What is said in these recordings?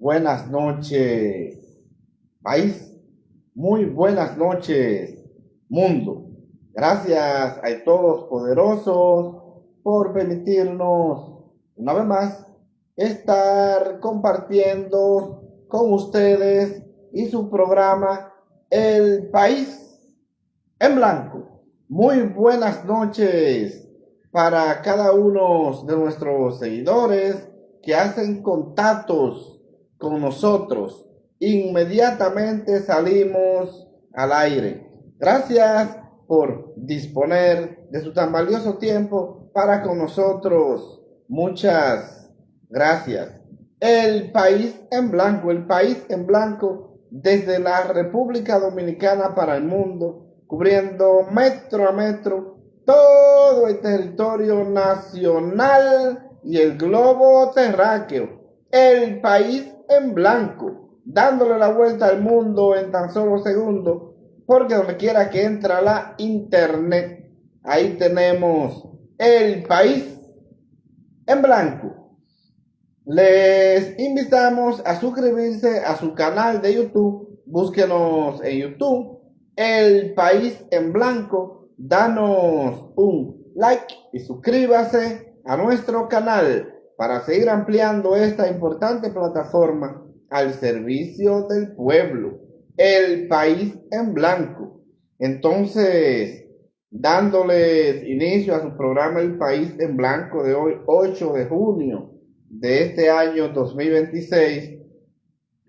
buenas noches, país. Muy buenas noches, mundo. Gracias a todos poderosos por permitirnos, una vez más, estar compartiendo con ustedes y su programa El País en Blanco. Muy buenas noches para cada uno de nuestros seguidores que hacen contactos con nosotros. Inmediatamente salimos al aire. Gracias por disponer de su tan valioso tiempo para con nosotros. Muchas gracias. El País en Blanco, el País en Blanco desde la República Dominicana para el mundo, cubriendo metro a metro todo el territorio nacional y el globo terráqueo. El País en Blanco, dándole la vuelta al mundo en tan solo segundos, porque donde quiera que entra la internet, ahí tenemos El País en Blanco. Les invitamos a suscribirse a su canal de YouTube. Búsquenos en YouTube, El País en Blanco. Danos un like y suscríbase a nuestro canal para seguir ampliando esta importante plataforma al servicio del pueblo. El País en Blanco. Entonces, dándoles inicio a su programa El País en Blanco de hoy, 8 de junio de este año 2026,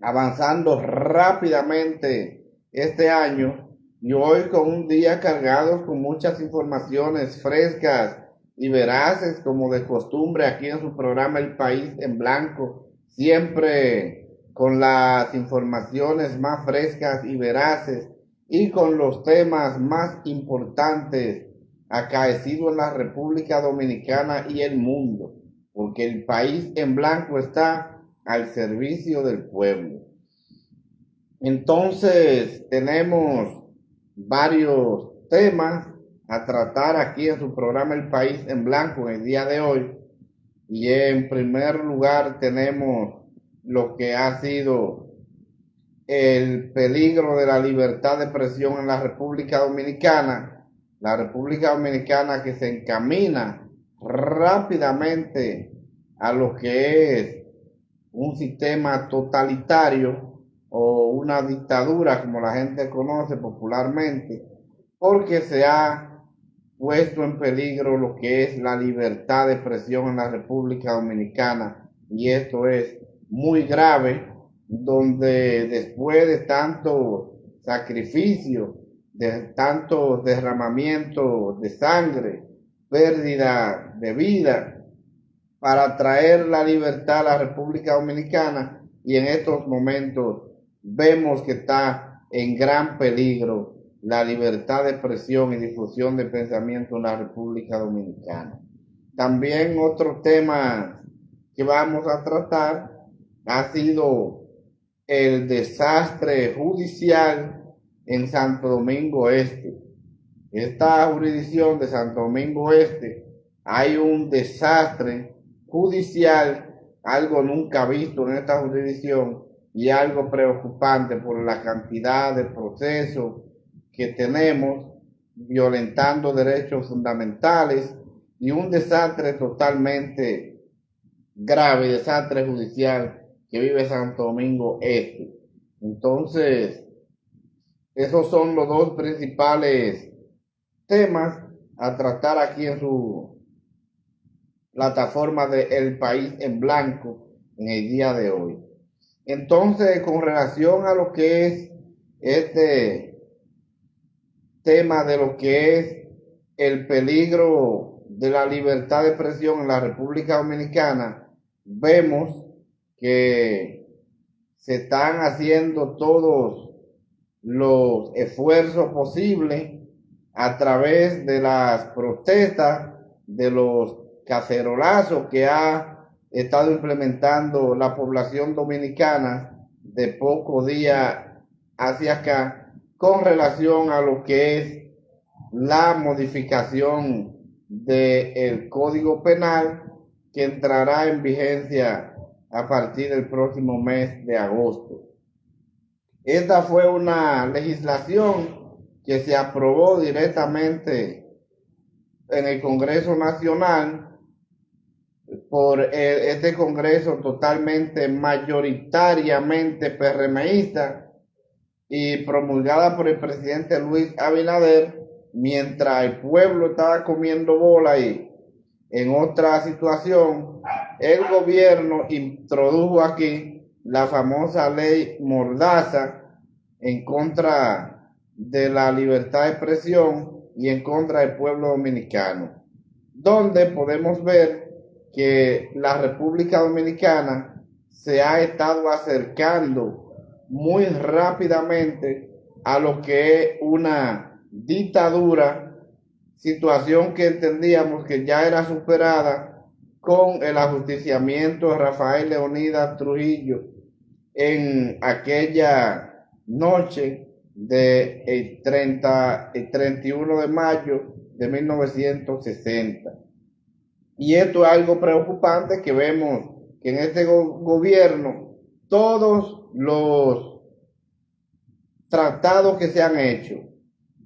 avanzando rápidamente este año y hoy con un día cargado con muchas informaciones frescas y veraces como de costumbre aquí en su programa El País en Blanco, siempre con las informaciones más frescas y veraces y con los temas más importantes acaecidos en la República Dominicana y el mundo, porque el País en Blanco está al servicio del pueblo. Entonces tenemos varios temas a tratar aquí en su programa El País en Blanco en el día de hoy. Y en primer lugar tenemos lo que ha sido el peligro de la libertad de expresión en la República Dominicana. La República Dominicana que se encamina rápidamente a lo que es un sistema totalitario o una dictadura, como la gente conoce popularmente, porque se ha puesto en peligro lo que es la libertad de expresión en la República Dominicana, y esto es muy grave, donde después de tanto sacrificio, de tanto derramamiento de sangre, pérdida de vida, para traer la libertad a la República Dominicana, y en estos momentos vemos que está en gran peligro la libertad de expresión y difusión de pensamiento en la República Dominicana. También otro tema que vamos a tratar ha sido el desastre judicial en Santo Domingo Este. Esta jurisdicción de Santo Domingo Este, hay un desastre judicial, algo nunca visto en esta jurisdicción y algo preocupante por la cantidad de procesos que tenemos violentando derechos fundamentales, y un desastre totalmente grave, desastre judicial que vive Santo Domingo Este. Entonces, esos son los dos principales temas a tratar aquí en su plataforma de El País en Blanco en el día de hoy. Entonces, con relación a lo que es este tema de lo que es el peligro de la libertad de expresión en la República Dominicana, vemos que se están haciendo todos los esfuerzos posibles a través de las protestas, de los cacerolazos que ha estado implementando la población dominicana de pocos días hacia acá, con relación a lo que es la modificación del Código Penal que entrará en vigencia a partir del próximo mes de agosto. Esta fue una legislación que se aprobó directamente en el Congreso Nacional por este Congreso totalmente mayoritariamente PRMista y promulgada por el presidente Luis Abinader, mientras el pueblo estaba comiendo bola y en otra situación, el gobierno introdujo aquí la famosa ley Mordaza en contra de la libertad de expresión y en contra del pueblo dominicano, donde podemos ver que la República Dominicana se ha estado acercando muy rápidamente a lo que es una dictadura, situación que entendíamos que ya era superada con el ajusticiamiento de Rafael Leónidas Trujillo en aquella noche del 31 de mayo de 1960. Y esto es algo preocupante, que vemos que en este gobierno todos los tratados que se han hecho,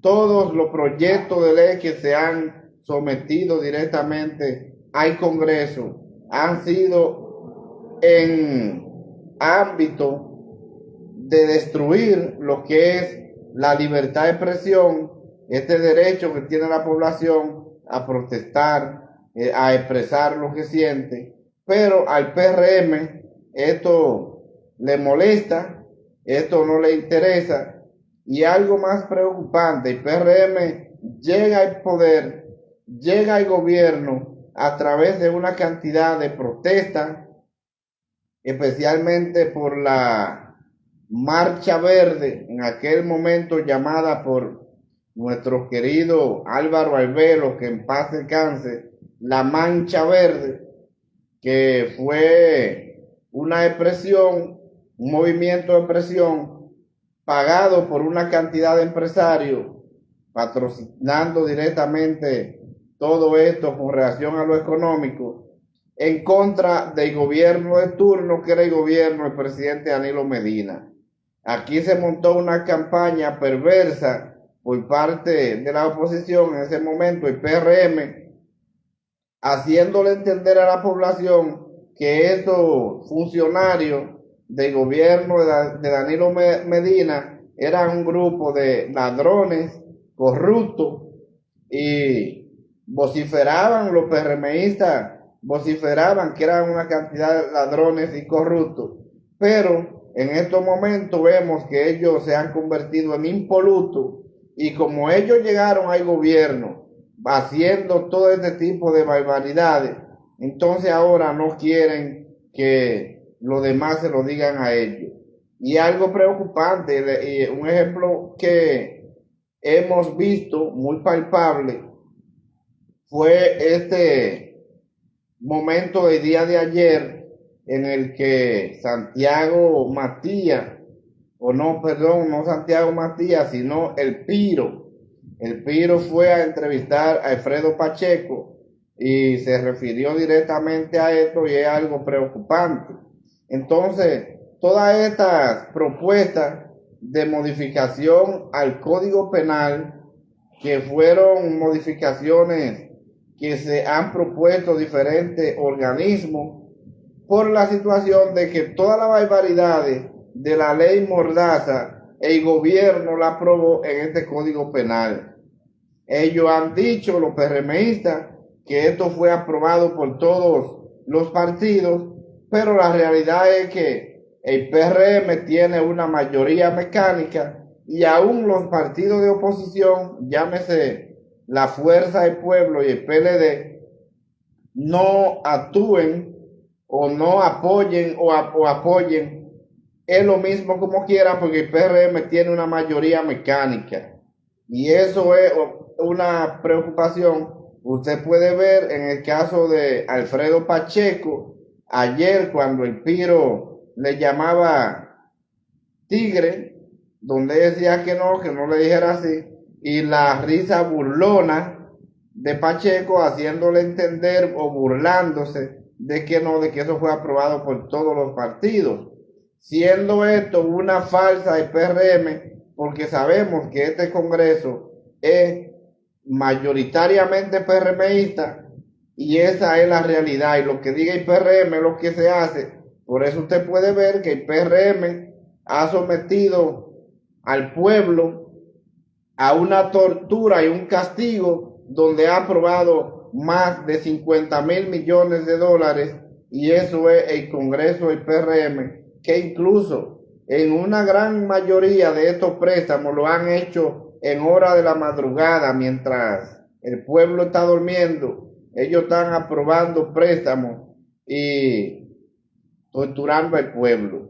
todos los proyectos de ley que se han sometido directamente al Congreso han sido en ámbito de destruir lo que es la libertad de expresión, este derecho que tiene la población a protestar, a expresar lo que siente. Pero al PRM esto le molesta, esto no le interesa. Y algo más preocupante, el PRM llega al poder, llega al gobierno a través de una cantidad de protestas, especialmente por la Marcha Verde, en aquel momento llamada por nuestro querido Álvaro Albelo, que en paz descanse, la Mancha Verde, que fue una expresión, un movimiento de presión pagado por una cantidad de empresarios, patrocinando directamente todo esto con relación a lo económico, en contra del gobierno de turno, que era el gobierno del presidente Danilo Medina. Aquí se montó una campaña perversa por parte de la oposición en ese momento, el PRM, haciéndole entender a la población que estos funcionarios del gobierno de Danilo Medina eran un grupo de ladrones corruptos, y vociferaban los PRMistas, vociferaban que eran una cantidad de ladrones y corruptos. Pero en estos momentos vemos que ellos se han convertido en impolutos, y como ellos llegaron al gobierno haciendo todo este tipo de barbaridades, entonces ahora no quieren que los demás se lo digan a ellos. Y algo preocupante, un ejemplo que hemos visto muy palpable fue este momento del día de ayer, en el que Santiago Matías, o no, perdón, no Santiago Matías, sino el Piro fue a entrevistar a Alfredo Pacheco y se refirió directamente a esto, y es algo preocupante. Entonces, todas estas propuestas de modificación al Código Penal, que fueron modificaciones que se han propuesto diferentes organismos, por la situación de que todas las barbaridades de la ley Mordaza, el gobierno la aprobó en este Código Penal. Ellos han dicho, los PRMistas, que esto fue aprobado por todos los partidos, pero la realidad es que el PRM tiene una mayoría mecánica, y aún los partidos de oposición, llámese la Fuerza del Pueblo y el PLD, no actúen o no apoyen o apoyen, es lo mismo como quiera, porque el PRM tiene una mayoría mecánica, y eso es una preocupación. Usted puede ver en el caso de Alfredo Pacheco ayer, cuando el Piro le llamaba tigre, donde decía que no le dijera así, y la risa burlona de Pacheco haciéndole entender o burlándose de que no, de que eso fue aprobado por todos los partidos, siendo esto una falsa de PRM, porque sabemos que este Congreso es mayoritariamente PRMista y esa es la realidad, y lo que diga el PRM es lo que se hace. Por eso usted puede ver que el PRM ha sometido al pueblo a una tortura y un castigo donde ha aprobado más de 50.000 millones de dólares, y eso es el Congreso del PRM, que incluso en una gran mayoría de estos préstamos lo han hecho en hora de la madrugada mientras el pueblo está durmiendo. Ellos están aprobando préstamos y torturando al pueblo.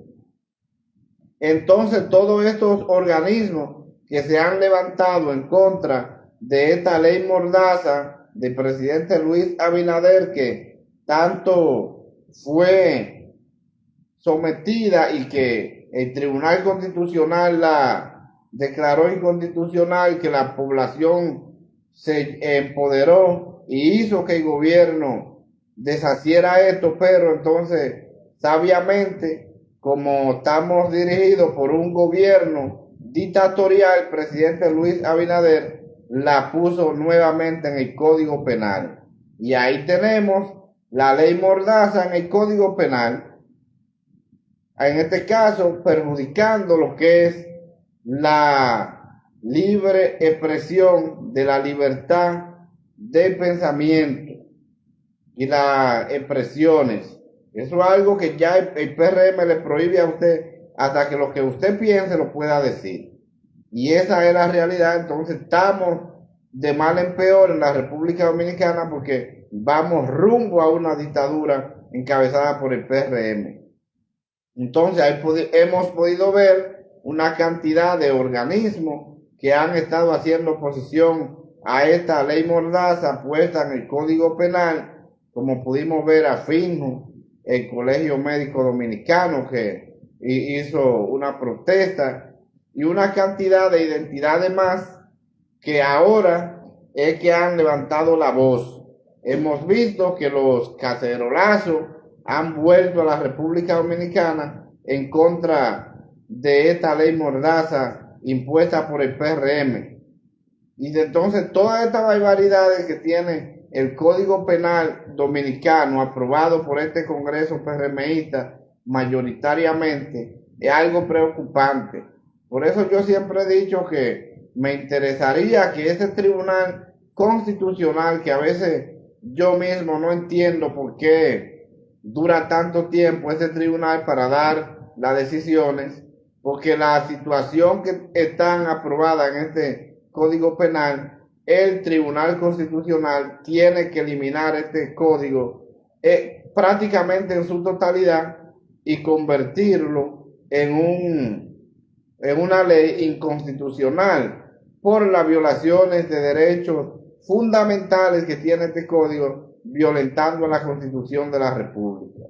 Entonces todos estos organismos que se han levantado en contra de esta ley mordaza del presidente Luis Abinader, que tanto fue sometida y que el Tribunal Constitucional la declaró inconstitucional, que la población se empoderó y hizo que el gobierno deshaciera esto, pero entonces sabiamente, como estamos dirigidos por un gobierno dictatorial, el presidente Luis Abinader la puso nuevamente en el Código Penal. Y ahí tenemos la ley mordaza en el Código Penal, en este caso perjudicando lo que es la libre expresión de la libertad de pensamiento y las expresiones. Eso es algo que ya el PRM le prohíbe a usted hasta que lo que usted piense lo pueda decir. Y esa es la realidad. Entonces estamos de mal en peor en la República Dominicana porque vamos rumbo a una dictadura encabezada por el PRM. Entonces ahí hemos podido ver una cantidad de organismos que han estado haciendo oposición a esta ley mordaza puesta en el Código Penal, como pudimos ver a FINJO, el Colegio Médico Dominicano, que hizo una protesta, y una cantidad de identidades más que ahora es que han levantado la voz. Hemos visto que los cacerolazos han vuelto a la República Dominicana en contra de esta ley mordaza impuesta por el PRM. Y entonces todas estas barbaridades que tiene el Código Penal Dominicano aprobado por este Congreso PRMista mayoritariamente es algo preocupante. Por eso yo siempre he dicho que me interesaría que ese Tribunal Constitucional, que a veces yo mismo no entiendo por qué dura tanto tiempo ese tribunal para dar las decisiones, porque la situación que están aprobada en este Código Penal, el Tribunal Constitucional tiene que eliminar este código prácticamente en su totalidad y convertirlo en una ley inconstitucional por las violaciones de derechos fundamentales que tiene este código, violentando la Constitución de la República.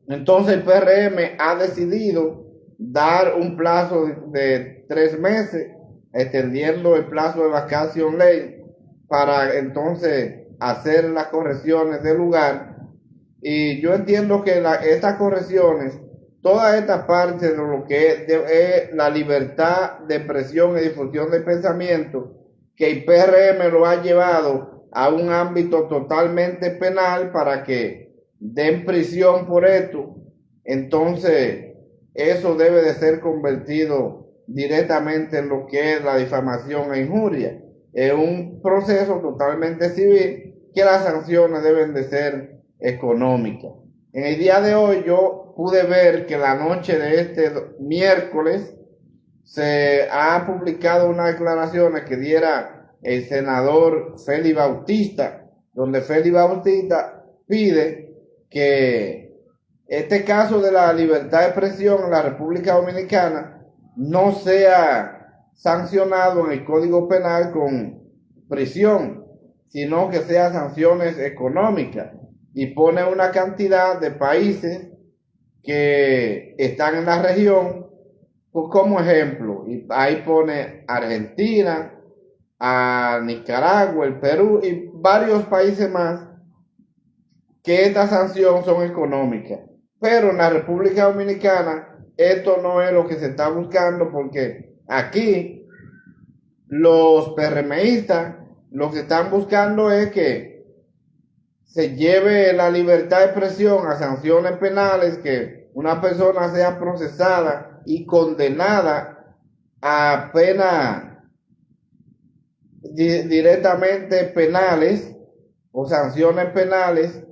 Entonces el PRM ha decidido dar un plazo de 3 meses, extendiendo el plazo de vacación ley para entonces hacer las correcciones del lugar. Y yo entiendo que estas correcciones, toda esta parte de lo que es la libertad de expresión y difusión de pensamiento, que el PRM lo ha llevado a un ámbito totalmente penal para que den prisión por esto, entonces eso debe de ser convertido directamente en lo que es la difamación e injuria. Es un proceso totalmente civil que las sanciones deben de ser económicas. En el día de hoy yo pude ver que la noche de este miércoles se ha publicado unas declaraciones que diera el senador Félix Bautista, donde Félix Bautista pide que este caso de la libertad de expresión en la República Dominicana no sea sancionado en el Código Penal con prisión, sino que sea sanciones económicas, y pone una cantidad de países que están en la región como ejemplo, y ahí pone Argentina, a Nicaragua, el Perú y varios países más que estas sanciones son económicas. Pero en la República Dominicana esto no es lo que se está buscando, porque aquí los PRMistas lo que están buscando es que se lleve la libertad de expresión a sanciones penales, que una persona sea procesada y condenada a penas directamente penales o sanciones penales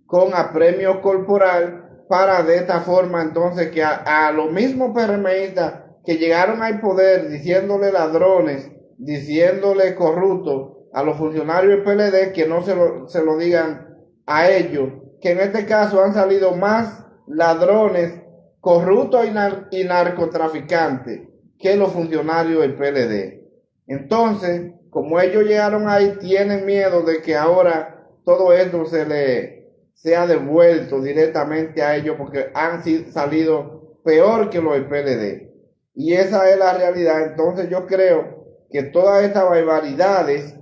con apremio corporal, para de esta forma entonces que a los mismos PRMistas que llegaron al poder diciéndole ladrones, diciéndole corruptos a los funcionarios del PLD, que no se lo digan a ellos, que en este caso han salido más ladrones, corruptos y narcotraficantes que los funcionarios del PLD. Entonces, como ellos llegaron ahí, tienen miedo de que ahora todo esto sea devuelto directamente a ellos, porque han salido peor que los del PLD. Y esa es la realidad. Entonces yo creo que todas estas barbaridades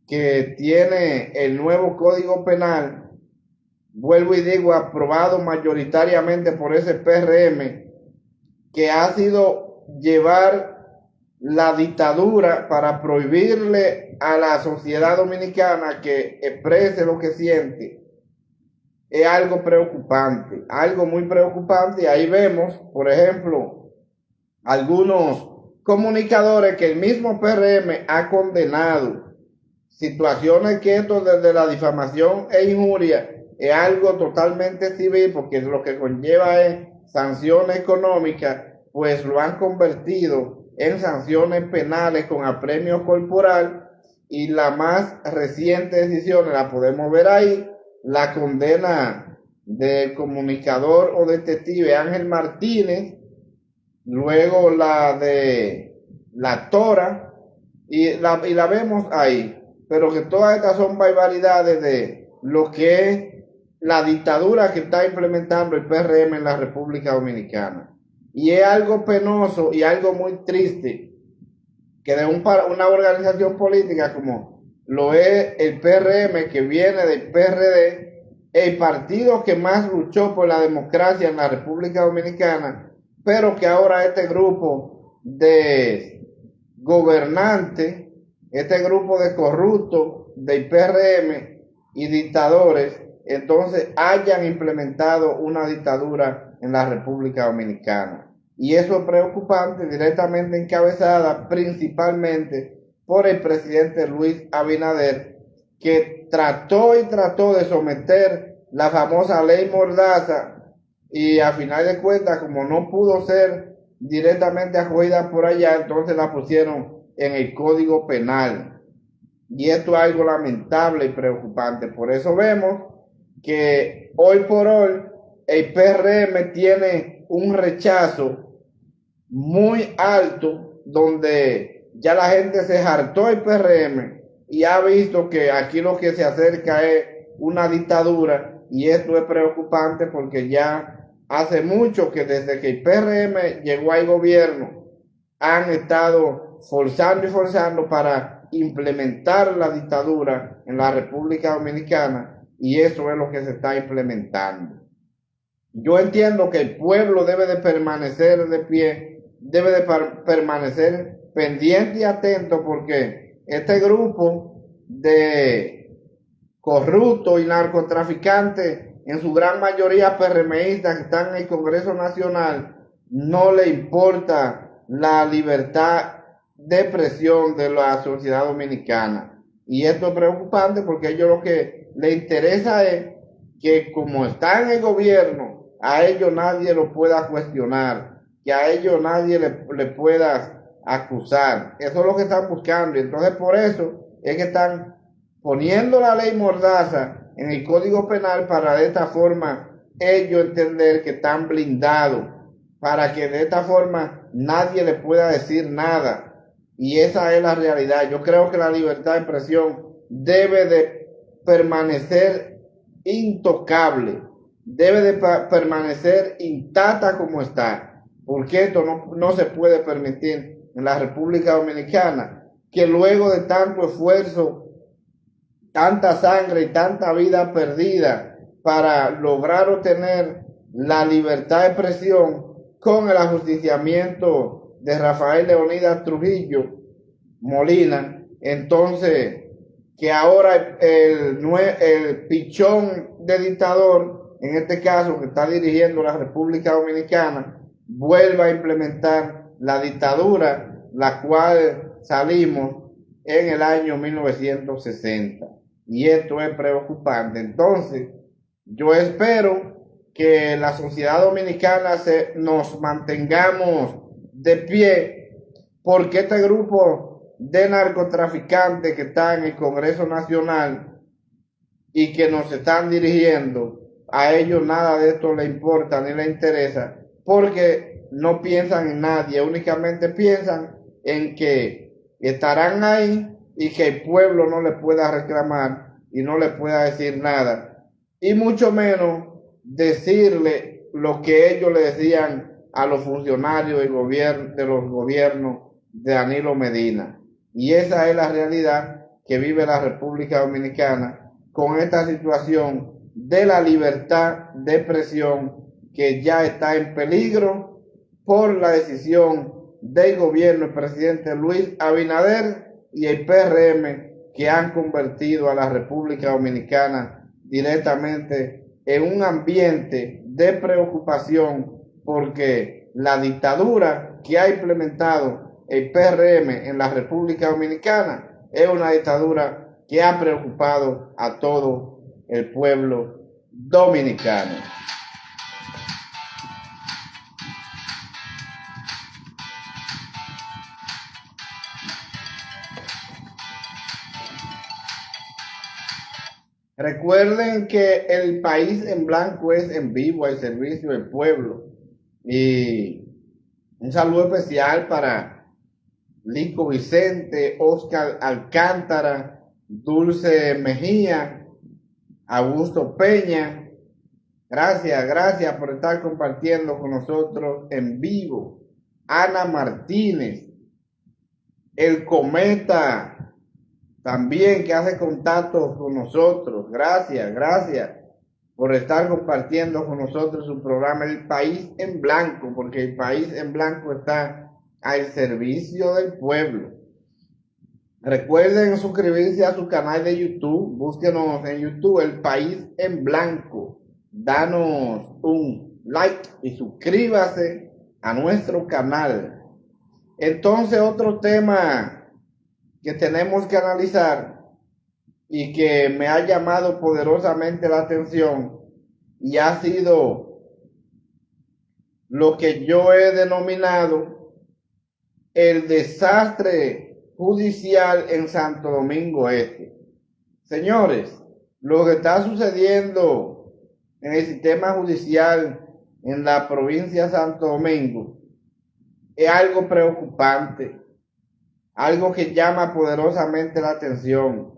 que tiene el nuevo Código Penal, vuelvo y digo, aprobado mayoritariamente por ese PRM, que ha sido llevar la dictadura para prohibirle a la sociedad dominicana que exprese lo que siente, es algo preocupante, algo muy preocupante. Y ahí vemos, por ejemplo, algunos comunicadores que el mismo PRM ha condenado, situaciones que esto desde la difamación e injuria es algo totalmente civil, porque lo que conlleva es sanciones económicas, pues lo han convertido en sanciones penales con apremio corporal. Y la más reciente decisión la podemos ver ahí, la condena del comunicador o detective Ángel Martínez, luego la de la Tora, y la vemos ahí. Pero que todas estas son barbaridades de lo que es la dictadura que está implementando el PRM en la República Dominicana. Y es algo penoso y algo muy triste que de una organización política como lo es el PRM, que viene del PRD, el partido que más luchó por la democracia en la República Dominicana, pero que ahora este grupo de gobernantes, este grupo de corruptos del PRM y dictadores, entonces hayan implementado una dictadura en la República Dominicana. Y eso es preocupante, directamente encabezada principalmente por el presidente Luis Abinader, que trató de someter la famosa ley Mordaza, y a final de cuentas, como no pudo ser directamente acogida por allá, entonces la pusieron en el Código Penal. Y esto es algo lamentable y preocupante. Por eso vemos que hoy por hoy el PRM tiene un rechazo muy alto, donde ya la gente se hartó del PRM y ha visto que aquí lo que se acerca es una dictadura. Y esto es preocupante, porque ya hace mucho que desde que el PRM llegó al gobierno han estado forzando para implementar la dictadura en la República Dominicana, y eso es lo que se está implementando. Yo entiendo que el pueblo debe de permanecer de pie, debe de permanecer pendiente y atento, porque este grupo de corruptos y narcotraficantes, en su gran mayoría PRMistas que están en el Congreso Nacional, no le importa la libertad de expresión de la sociedad dominicana. Y esto es preocupante, porque a ellos lo que les interesa es que, como está en el gobierno, a ellos nadie lo pueda cuestionar, que a ellos nadie le pueda acusar. Eso es lo que están buscando. Y entonces por eso es que están poniendo la ley Mordaza en el Código Penal, para de esta forma ellos entender que están blindados, para que de esta forma nadie le pueda decir nada. Y esa es la realidad. Yo creo que la libertad de expresión debe de permanecer intocable, debe de permanecer intacta como está, porque esto no se puede permitir en la República Dominicana, que luego de tanto esfuerzo, tanta sangre y tanta vida perdida para lograr obtener la libertad de expresión con el ajusticiamiento de Rafael Leonidas Trujillo Molina. Entonces, que ahora el pichón de dictador, en este caso que está dirigiendo la República Dominicana, vuelva a implementar la dictadura, la cual salimos en el año 1960. Y esto es preocupante. Entonces, yo espero que la sociedad dominicana nos mantengamos de pie, porque este grupo de narcotraficantes que están en el Congreso Nacional y que nos están dirigiendo, a ellos nada de esto les importa ni les interesa, porque no piensan en nadie, únicamente piensan en que estarán ahí y que el pueblo no les pueda reclamar y no les pueda decir nada, y mucho menos decirle lo que ellos le decían a los funcionarios de los gobiernos de Danilo Medina. Y esa es la realidad que vive la República Dominicana con esta situación de la libertad de expresión que ya está en peligro por la decisión del gobierno del presidente Luis Abinader y el PRM, que han convertido a la República Dominicana directamente en un ambiente de preocupación, porque la dictadura que ha implementado el PRM en la República Dominicana es una dictadura que ha preocupado a todo el pueblo dominicano. Recuerden que el país en blanco es en vivo al servicio del pueblo. Y un saludo especial para Lico Vicente, Oscar Alcántara, Dulce Mejía, Augusto Peña. Gracias por estar compartiendo con nosotros en vivo. Ana Martínez, el Cometa, también, que hace contacto con nosotros. Gracias por estar compartiendo con nosotros su programa El País en Blanco, porque el País en Blanco está al servicio del pueblo. Recuerden suscribirse a su canal de YouTube. Búsquenos en YouTube, El País en Blanco. Danos un like y suscríbase a nuestro canal. Entonces, otro tema que tenemos que analizar y que me ha llamado poderosamente la atención y ha sido lo que yo he denominado el desastre judicial en Santo Domingo Este. Señores, lo que está sucediendo en el sistema judicial en la provincia de Santo Domingo es algo preocupante, algo que llama poderosamente la atención,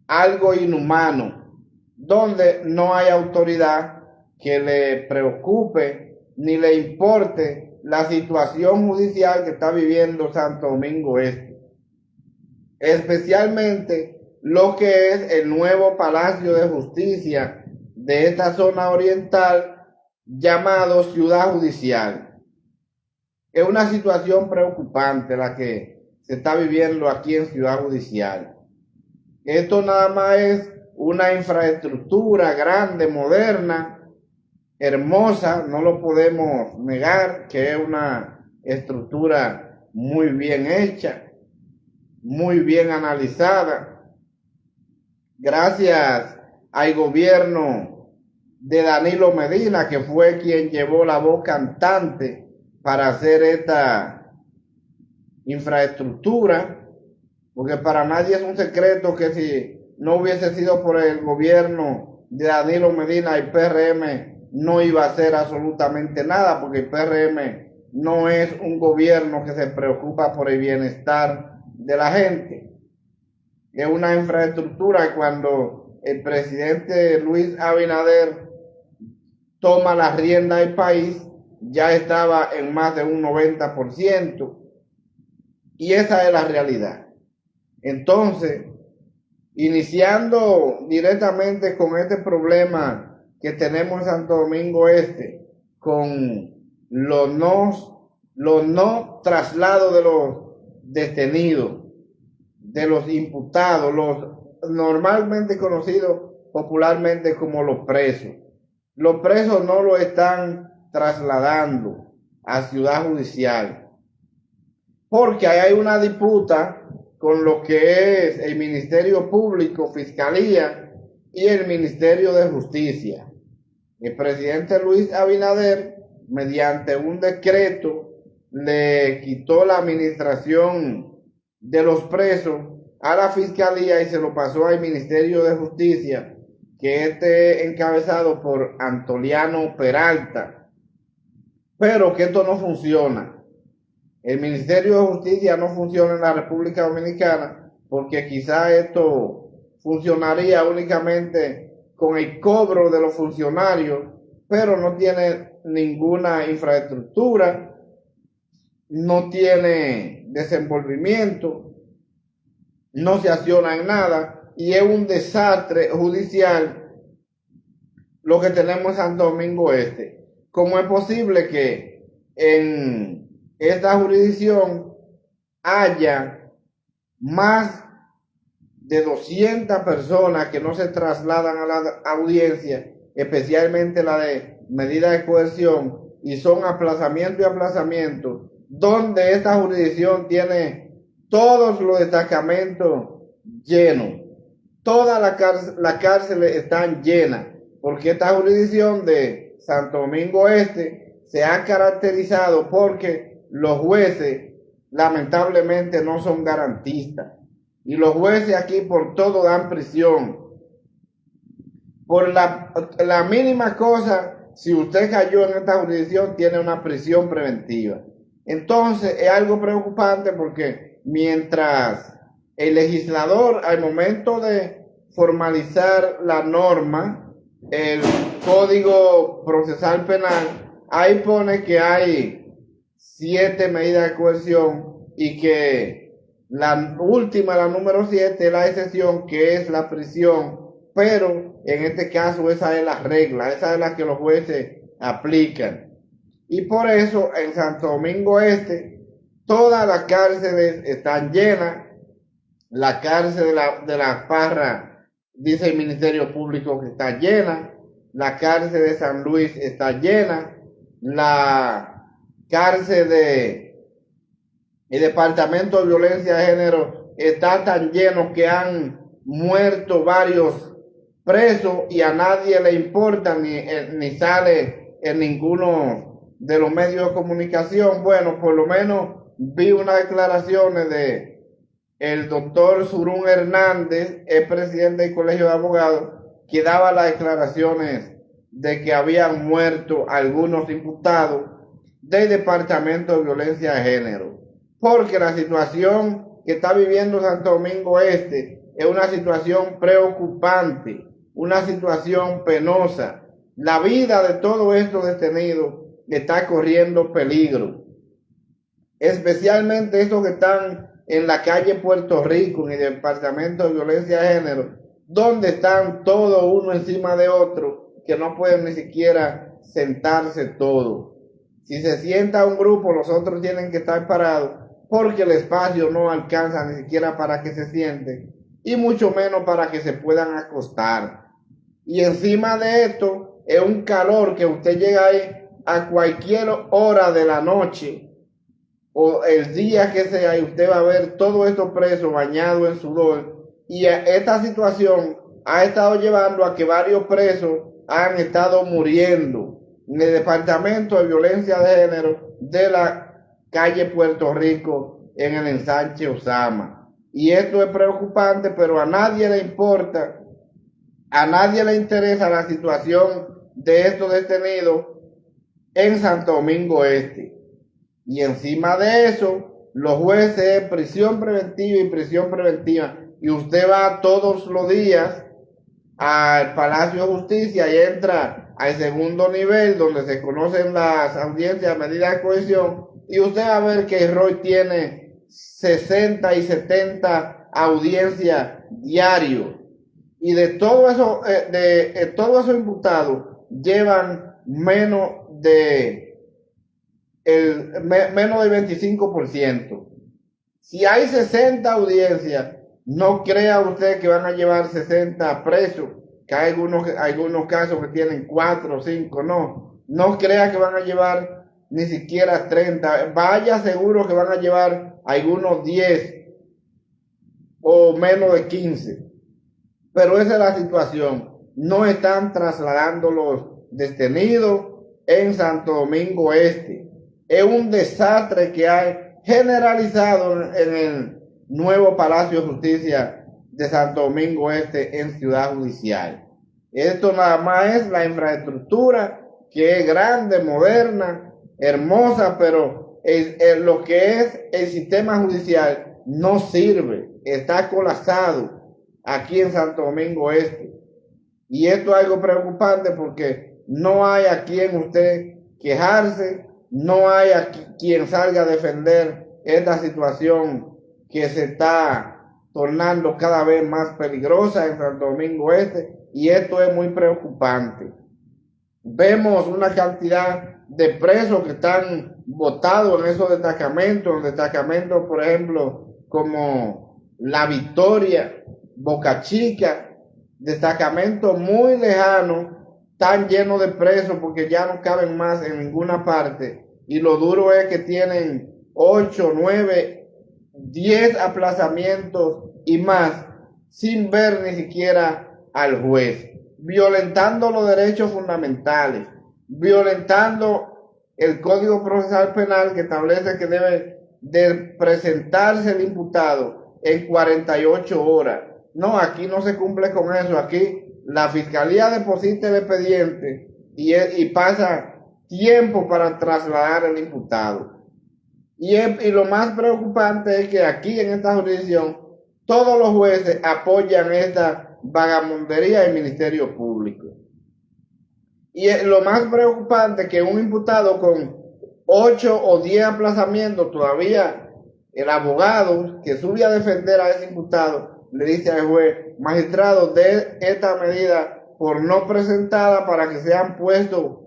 algo inhumano, donde no hay autoridad que le preocupe ni le importe la situación judicial que está viviendo Santo Domingo Este, especialmente lo que es el nuevo Palacio de Justicia de esta zona oriental llamado Ciudad Judicial. Es una situación preocupante la que se está viviendo aquí en Ciudad Judicial. Esto nada más es una infraestructura grande, moderna, hermosa, no lo podemos negar, que es una estructura muy bien hecha, muy bien analizada. Gracias al gobierno de Danilo Medina, que fue quien llevó la voz cantante para hacer esta infraestructura, porque para nadie es un secreto que si no hubiese sido por el gobierno de Danilo Medina, el PRM no iba a hacer absolutamente nada, porque el PRM no es un gobierno que se preocupa por el bienestar de la gente. Es una infraestructura que cuando el presidente Luis Abinader toma la rienda del país, ya estaba en más de un 90%. Y esa es la realidad. Entonces, iniciando directamente con este problema que tenemos en Santo Domingo Este con los no traslados de los detenidos, de los imputados, los normalmente conocidos popularmente como los presos. Los presos no lo están trasladando a Ciudad Judicial, porque ahí hay una disputa con lo que es el Ministerio Público, Fiscalía y el Ministerio de Justicia. El presidente Luis Abinader, mediante un decreto, le quitó la administración de los presos a la Fiscalía y se lo pasó al Ministerio de Justicia, que esté encabezado por Antoliano Peralta. Pero que esto no funciona. El Ministerio de Justicia no funciona en la República Dominicana porque quizá esto funcionaría únicamente con el cobro de los funcionarios, pero no tiene ninguna infraestructura, no tiene desenvolvimiento, no se acciona en nada y es un desastre judicial lo que tenemos en Santo Domingo Este. ¿Cómo es posible que en esta jurisdicción haya más de 200 personas que no se trasladan a la audiencia, especialmente la de medida de coerción, y son aplazamiento y aplazamiento, donde esta jurisdicción tiene todos los destacamentos llenos, todas las cárceles están llenas, porque esta jurisdicción de Santo Domingo Este se ha caracterizado porque los jueces lamentablemente no son garantistas. Y los jueces aquí por todo dan prisión. Por la mínima cosa, si usted cayó en esta jurisdicción, tiene una prisión preventiva. Entonces es algo preocupante porque mientras el legislador al momento de formalizar la norma, el Código Procesal Penal, ahí pone que hay 7 medidas de coerción y que la última, la número 7, es la excepción, que es la prisión, pero en este caso esa es la regla, esa es la que los jueces aplican. Y por eso en Santo Domingo Este todas las cárceles están llenas. La cárcel de la Parra, dice el Ministerio Público que está llena. La cárcel de San Luis está llena. La cárcel el Departamento de Violencia de Género está tan lleno que han muerto varios presos y a nadie le importa ni sale en ninguno de los medios de comunicación. Bueno, por lo menos vi unas declaraciones de el doctor Surún Hernández, el presidente del Colegio de Abogados, que daba las declaraciones de que habían muerto algunos imputados del Departamento de Violencia de Género. Porque la situación que está viviendo Santo Domingo Este es una situación preocupante, una situación penosa. La vida de todos estos detenidos está corriendo peligro, especialmente estos que están en la calle Puerto Rico, en el Departamento de Violencia de Género, donde están todos uno encima de otro, que no pueden ni siquiera sentarse todos. Si se sienta un grupo, los otros tienen que estar parados, porque el espacio no alcanza ni siquiera para que se sienten, y mucho menos para que se puedan acostar. Y encima de esto, es un calor que usted llega ahí a cualquier hora de la noche, o el día que sea, y usted va a ver todos estos presos bañados en sudor, y esta situación ha estado llevando a que varios presos han estado muriendo en el Departamento de Violencia de Género de la calle Puerto Rico en el ensanche Osama. Y esto es preocupante, pero a nadie le importa, a nadie le interesa la situación de estos detenidos en Santo Domingo Este. Y encima de eso, los jueces, prisión preventiva y prisión preventiva. Y usted va todos los días al Palacio de Justicia y entra al segundo nivel donde se conocen las audiencias a medida de cohesión, y usted va a ver que el Roy tiene 60 y 70 audiencias diarios, y de todo eso, todos esos imputados, llevan menos del 25%. Si hay 60 audiencias, no crea usted que van a llevar 60 presos, que hay algunos casos que tienen 4 o 5, no crea que van a llevar ni siquiera 30, vaya seguro que van a llevar algunos 10 o menos de 15, pero esa es la situación. No están trasladando los detenidos en Santo Domingo Este. Es un desastre que hay generalizado en el nuevo Palacio de Justicia de Santo Domingo Este en Ciudad Judicial. Esto nada más es la infraestructura, que es grande, moderna, hermosa, pero lo que es el sistema judicial no sirve, está colapsado aquí en Santo Domingo Este. Y esto es algo preocupante porque no hay a quien usted quejarse, no hay a quien salga a defender esta situación que se está tornando cada vez más peligrosa en Santo Domingo Este, y esto es muy preocupante. Vemos una cantidad de presos que están botados en esos destacamentos, por ejemplo, como La Victoria, Boca Chica, destacamentos muy lejanos, tan llenos de presos porque ya no caben más en ninguna parte, y lo duro es que tienen 8, 9, 10 aplazamientos y más sin ver ni siquiera al juez, violentando los derechos fundamentales, violentando el Código Procesal Penal, que establece que debe de presentarse el imputado en 48 horas. No, aquí no se cumple con eso. Aquí la fiscalía deposita el expediente y pasa tiempo para trasladar al imputado. Y lo más preocupante es que aquí en esta jurisdicción todos los jueces apoyan esta vagamundería del Ministerio Público. Y lo más preocupante es que un imputado con 8 o 10 aplazamientos, todavía el abogado que sube a defender a ese imputado le dice al juez: magistrado, de esta medida por no presentada para que sean puestos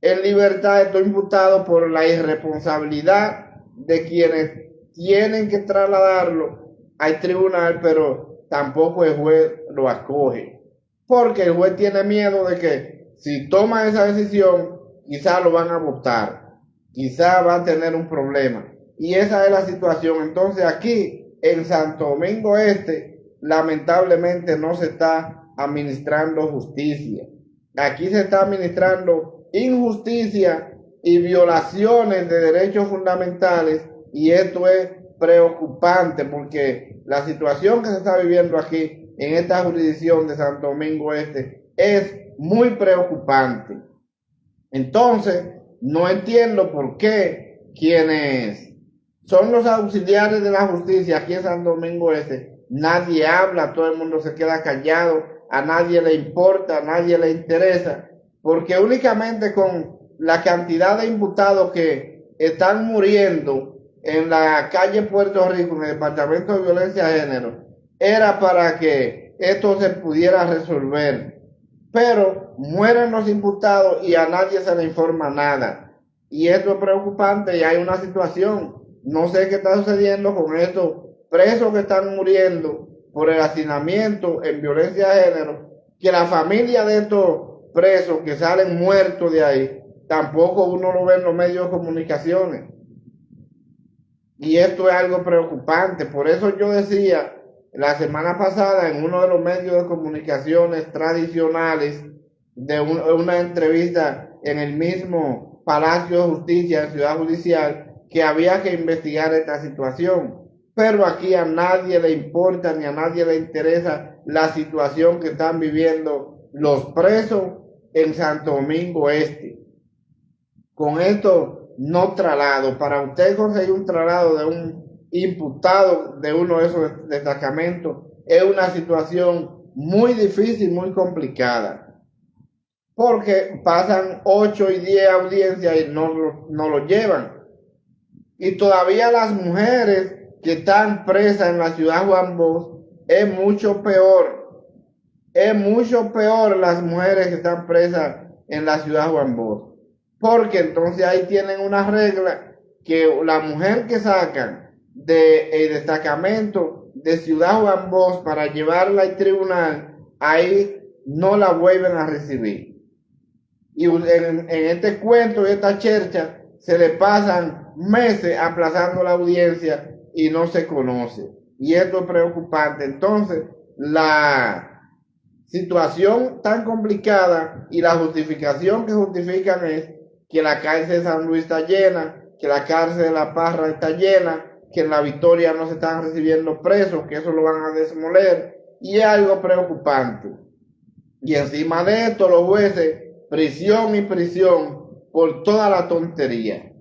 en libertad estos imputados por la irresponsabilidad de quienes tienen que trasladarlo al tribunal, pero tampoco el juez lo acoge, porque el juez tiene miedo de que si toma esa decisión, quizás lo van a votar, quizás va a tener un problema. Y esa es la situación. Entonces aquí en Santo Domingo Este, lamentablemente no se está administrando justicia. Aquí se está administrando injusticia y violaciones de derechos fundamentales, y esto es preocupante porque la situación que se está viviendo aquí en esta jurisdicción de Santo Domingo Este es muy preocupante. Entonces, no entiendo por qué quienes son los auxiliares de la justicia aquí en Santo Domingo Este, nadie habla, todo el mundo se queda callado, a nadie le importa, a nadie le interesa, porque únicamente con la cantidad de imputados que están muriendo en la calle Puerto Rico, en el Departamento de Violencia de Género, era para que esto se pudiera resolver. Pero mueren los imputados y a nadie se le informa nada. Y esto es preocupante y hay una situación. No sé qué está sucediendo con estos presos que están muriendo por el hacinamiento en violencia de género, que la familia de estos presos que salen muertos de ahí, tampoco uno lo ve en los medios de comunicaciones. Y esto es algo preocupante. Por eso yo decía la semana pasada en uno de los medios de comunicaciones tradicionales, de una entrevista en el mismo Palacio de Justicia en Ciudad Judicial, que había que investigar esta situación. Pero aquí a nadie le importa ni a nadie le interesa la situación que están viviendo los presos en Santo Domingo Este. Con esto no traslado, para usted conseguir un traslado de un imputado de uno de esos destacamentos es una situación muy difícil, muy complicada, porque pasan 8 y 10 audiencias y no lo llevan. Y todavía las mujeres que están presas en la ciudad Juan Bosch, es mucho peor las mujeres que están presas en la ciudad Juan Bosch. Porque entonces ahí tienen una regla que la mujer que sacan del destacamento de ciudad Juan Bosch para llevarla al tribunal, ahí no la vuelven a recibir. Y en este cuento y esta chercha se le pasan meses aplazando la audiencia y no se conoce. Y esto es preocupante. Entonces, la situación tan complicada y la justificación que justifican es que la cárcel de San Luis está llena, que la cárcel de La Parra está llena, que en La Victoria no se están recibiendo presos, que eso lo van a desmoler, y es algo preocupante. Y encima de esto los jueces, prisión y prisión por toda la tontería,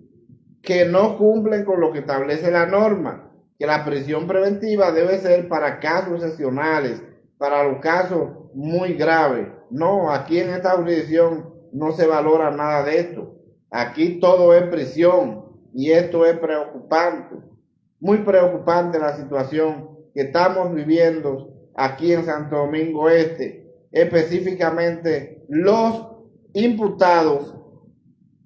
que no cumplen con lo que establece la norma, que la prisión preventiva debe ser para casos excepcionales, para los casos muy graves. No, aquí en esta jurisdicción no se valora nada de esto. Aquí todo es prisión y esto es preocupante. Muy preocupante la situación que estamos viviendo aquí en Santo Domingo Este, específicamente los imputados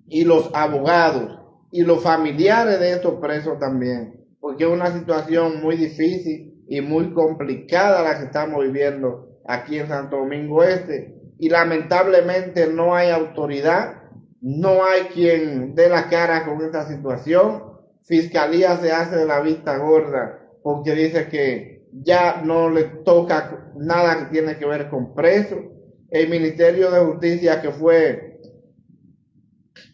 y los abogados y los familiares de estos presos también, porque es una situación muy difícil y muy complicada la que estamos viviendo aquí en Santo Domingo Este, y lamentablemente no hay autoridad, no hay quien dé la cara con esta situación. Fiscalía se hace de la vista gorda porque dice que ya no le toca nada que tiene que ver con presos. El Ministerio de Justicia, que fue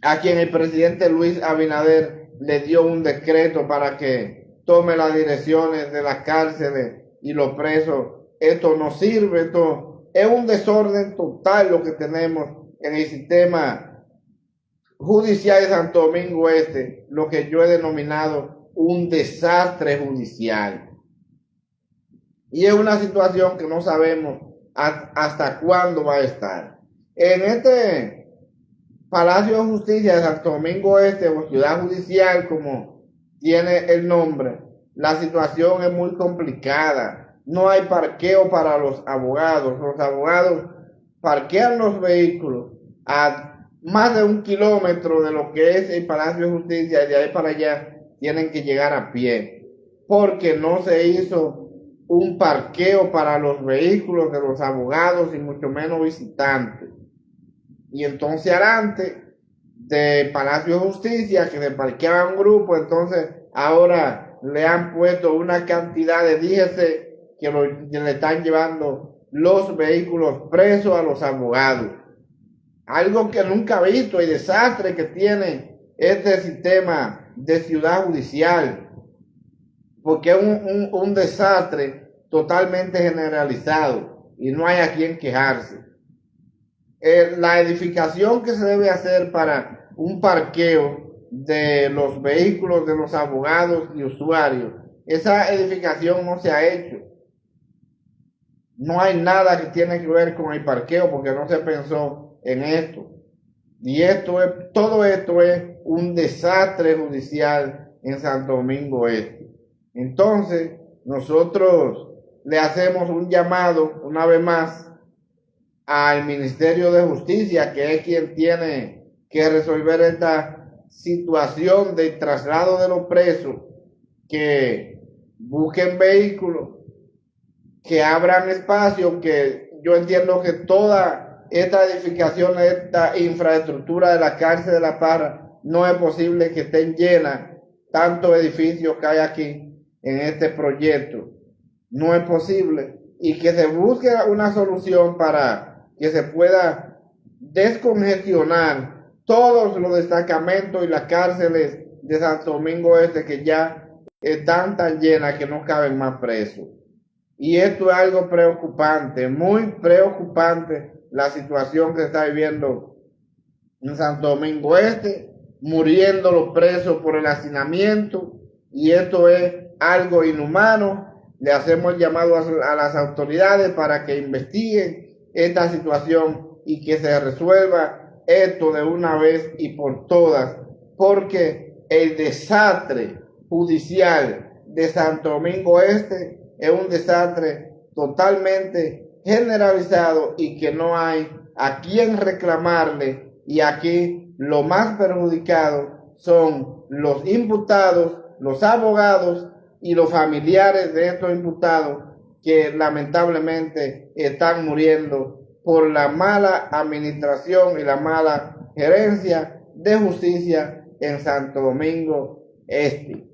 a quien el presidente Luis Abinader le dio un decreto para que tome las direcciones de las cárceles y los presos, esto no sirve, esto es un desorden total lo que tenemos en el sistema judicial de Santo Domingo Este, lo que yo he denominado un desastre judicial. Y es una situación que no sabemos hasta cuándo va a estar. En este Palacio de Justicia de Santo Domingo Este, o Ciudad Judicial, como tiene el nombre, la situación es muy complicada. No hay parqueo para los abogados. Los abogados parquean los vehículos a más de 1 kilómetro de lo que es el Palacio de Justicia, y de ahí para allá tienen que llegar a pie, porque no se hizo un parqueo para los vehículos de los abogados y mucho menos visitantes. Y entonces adelante de Palacio de Justicia, que se parqueaba un grupo, entonces ahora le han puesto una cantidad de dígese que le están llevando los vehículos presos a los abogados. Algo que nunca he visto, el desastre que tiene este sistema de ciudad judicial, porque es un desastre totalmente generalizado y no hay a quien quejarse. La edificación que se debe hacer para un parqueo de los vehículos de los abogados y usuarios, esa edificación no se ha hecho. No hay nada que tiene que ver con el parqueo porque no se pensó en esto. Y todo esto es un desastre judicial en Santo Domingo Este. Entonces, nosotros le hacemos un llamado una vez más al Ministerio de Justicia, que es quien tiene que resolver esta situación del traslado de los presos, que busquen vehículos, que abran espacio, que yo entiendo que toda esta edificación, esta infraestructura de la cárcel de La Parra, no es posible que estén llenas, tantos edificios que hay aquí en este proyecto, no es posible, y que se busque una solución para que se pueda descongestionar todos los destacamentos y las cárceles de Santo Domingo Este, que ya están tan llenas que no caben más presos. Y esto es algo preocupante, muy preocupante, la situación que se está viviendo en Santo Domingo Este, muriendo los presos por el hacinamiento, y esto es algo inhumano. Le hacemos llamado a las autoridades para que investiguen esta situación y que se resuelva esto de una vez y por todas, porque el desastre judicial de Santo Domingo Este es un desastre totalmente generalizado y que no hay a quién reclamarle, y aquí lo más perjudicado son los imputados, los abogados y los familiares de estos imputados, que lamentablemente están muriendo por la mala administración y la mala gerencia de justicia en Santo Domingo Este.